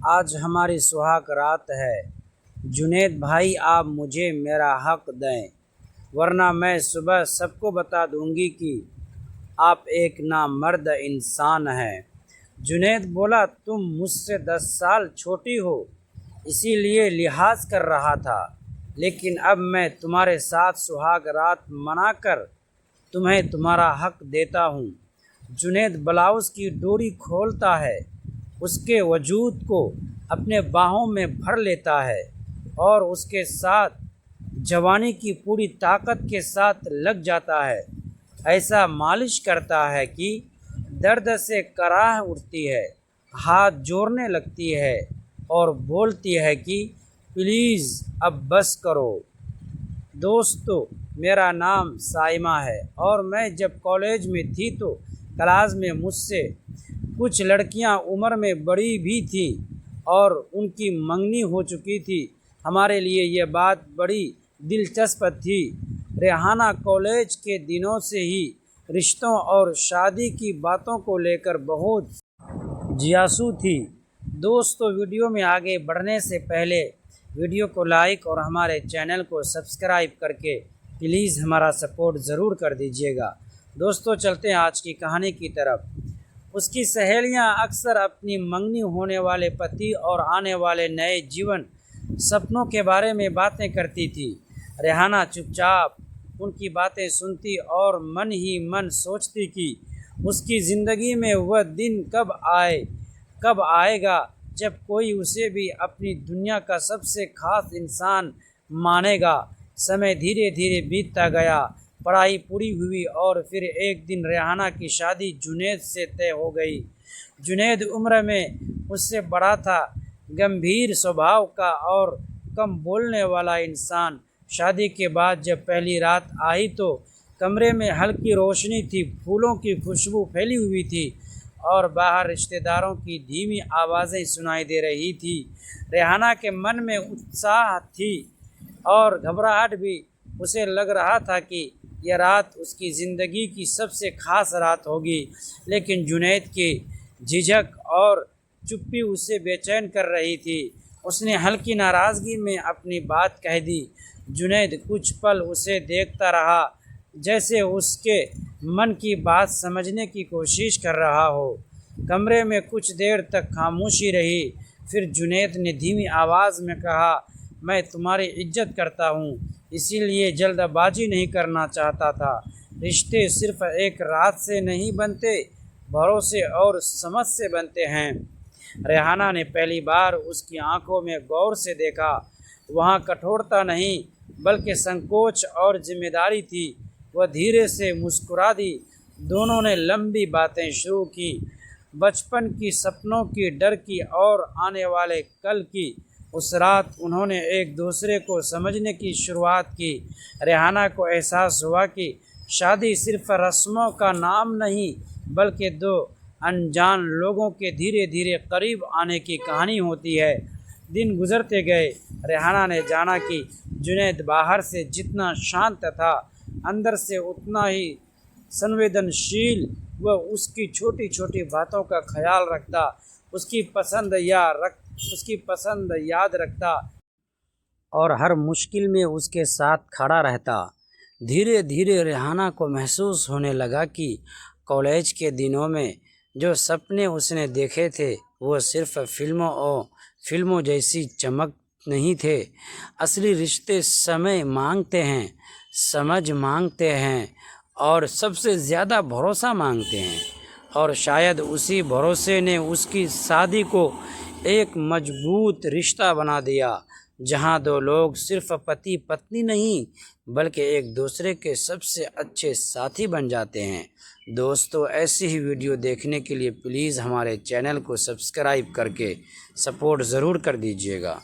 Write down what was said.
آج ہماری سہاگ رات ہے، جنید بھائی آپ مجھے میرا حق دیں، ورنہ میں صبح سب کو بتا دوں گی کہ آپ ایک نامرد انسان ہیں۔ جنید بولا، تم مجھ سے 10 سال چھوٹی ہو، اسی لیے لحاظ کر رہا تھا، لیکن اب میں تمہارے ساتھ سہاگ رات منا کر تمہیں تمہارا حق دیتا ہوں۔ جنید بلاؤز کی ڈوری کھولتا ہے، اس کے وجود کو اپنے باہوں میں بھر لیتا ہے اور اس کے ساتھ جوانی کی پوری طاقت کے ساتھ لگ جاتا ہے۔ ایسا مالش کرتا ہے کہ درد سے کراہ اٹھتی ہے، ہاتھ جوڑنے لگتی ہے اور بولتی ہے کہ پلیز اب بس کرو۔ دوستو، میرا نام سائمہ ہے اور میں جب کالج میں تھی تو کلاس میں مجھ سے کچھ لڑکیاں عمر میں بڑی بھی تھیں اور ان کی منگنی ہو چکی تھی۔ ہمارے لیے یہ بات بڑی دلچسپ تھی۔ ریحانہ کالج کے دنوں سے ہی رشتوں اور شادی کی باتوں کو لے کر بہت جیاسو تھی۔ دوستو، ویڈیو میں آگے بڑھنے سے پہلے ویڈیو کو لائک اور ہمارے چینل کو سبسکرائب کر کے پلیز ہمارا سپورٹ ضرور کر دیجیے گا۔ دوستو، چلتے ہیں آج کی کہانی کی طرف۔ اس کی سہیلیاں اکثر اپنی منگنی ہونے والے پتی اور آنے والے نئے جیون سپنوں کے بارے میں باتیں کرتی تھی۔ ریحانہ چپ چاپ ان کی باتیں سنتی اور من ہی من سوچتی کہ اس کی زندگی میں وہ دن کب آئے گا جب کوئی اسے بھی اپنی دنیا کا سب سے خاص انسان مانے گا۔ سمے دھیرے دھیرے بیتتا گیا، پڑھائی پوری ہوئی اور پھر ایک دن ریحانہ کی شادی جنید سے طے ہو گئی۔ جنید عمر میں اس سے بڑا تھا، گمبھیر سوبھاؤ کا اور کم بولنے والا انسان۔ شادی کے بعد جب پہلی رات آئی تو کمرے میں ہلکی روشنی تھی، پھولوں کی خوشبو پھیلی ہوئی تھی اور باہر رشتہ داروں کی دھیمی آوازیں سنائی دے رہی تھی۔ ریحانہ کے من میں اتساہ تھی اور گھبراہٹ بھی۔ اسے لگ رہا تھا کہ یہ رات اس کی زندگی کی سب سے خاص رات ہوگی، لیکن جنید کی جھجک اور چپی اسے بے چین کر رہی تھی۔ اس نے ہلکی ناراضگی میں اپنی بات کہہ دی۔ جنید کچھ پل اسے دیکھتا رہا، جیسے اس کے من کی بات سمجھنے کی کوشش کر رہا ہو۔ کمرے میں کچھ دیر تک خاموشی رہی، پھر جنید نے دھیمی آواز میں کہا، میں تمہاری عزت کرتا ہوں، اسی لیے جلد بازی نہیں کرنا چاہتا تھا۔ رشتے صرف ایک رات سے نہیں بنتے، بھروسے اور سمجھ سے بنتے ہیں۔ ریحانہ نے پہلی بار اس کی آنکھوں میں غور سے دیکھا۔ وہاں کٹھورتا نہیں بلکہ سنکوچ اور ذمہ داری تھی۔ وہ دھیرے سے مسکرا دی۔ دونوں نے لمبی باتیں شروع کی، بچپن کی، سپنوں کی، ڈر کی اور آنے والے کل کی۔ اس رات انہوں نے ایک دوسرے کو سمجھنے کی شروعات کی۔ ریحانہ کو احساس ہوا کہ شادی صرف رسموں کا نام نہیں بلکہ دو انجان لوگوں کے دھیرے دھیرے قریب آنے کی کہانی ہوتی ہے۔ دن گزرتے گئے، ریحانہ نے جانا کہ جنید باہر سے جتنا شانت تھا، اندر سے اتنا ہی سنویدنشیل۔ وہ اس کی چھوٹی چھوٹی باتوں کا خیال رکھتا، اس کی پسند یاد رکھتا اور ہر مشکل میں اس کے ساتھ کھڑا رہتا۔ دھیرے دھیرے ریحانہ کو محسوس ہونے لگا کہ کالج کے دنوں میں جو سپنے اس نے دیکھے تھے وہ صرف فلموں جیسی چمک نہیں تھے۔ اصلی رشتے سمے مانگتے ہیں، سمجھ مانگتے ہیں اور سب سے زیادہ بھروسہ مانگتے ہیں، اور شاید اسی بھروسے نے اس کی شادی کو ایک مضبوط رشتہ بنا دیا، جہاں دو لوگ صرف پتی پتنی نہیں بلکہ ایک دوسرے کے سب سے اچھے ساتھی بن جاتے ہیں۔ دوستو، ایسی ہی ویڈیو دیکھنے کے لیے پلیز ہمارے چینل کو سبسکرائب کر کے سپورٹ ضرور کر دیجیے گا۔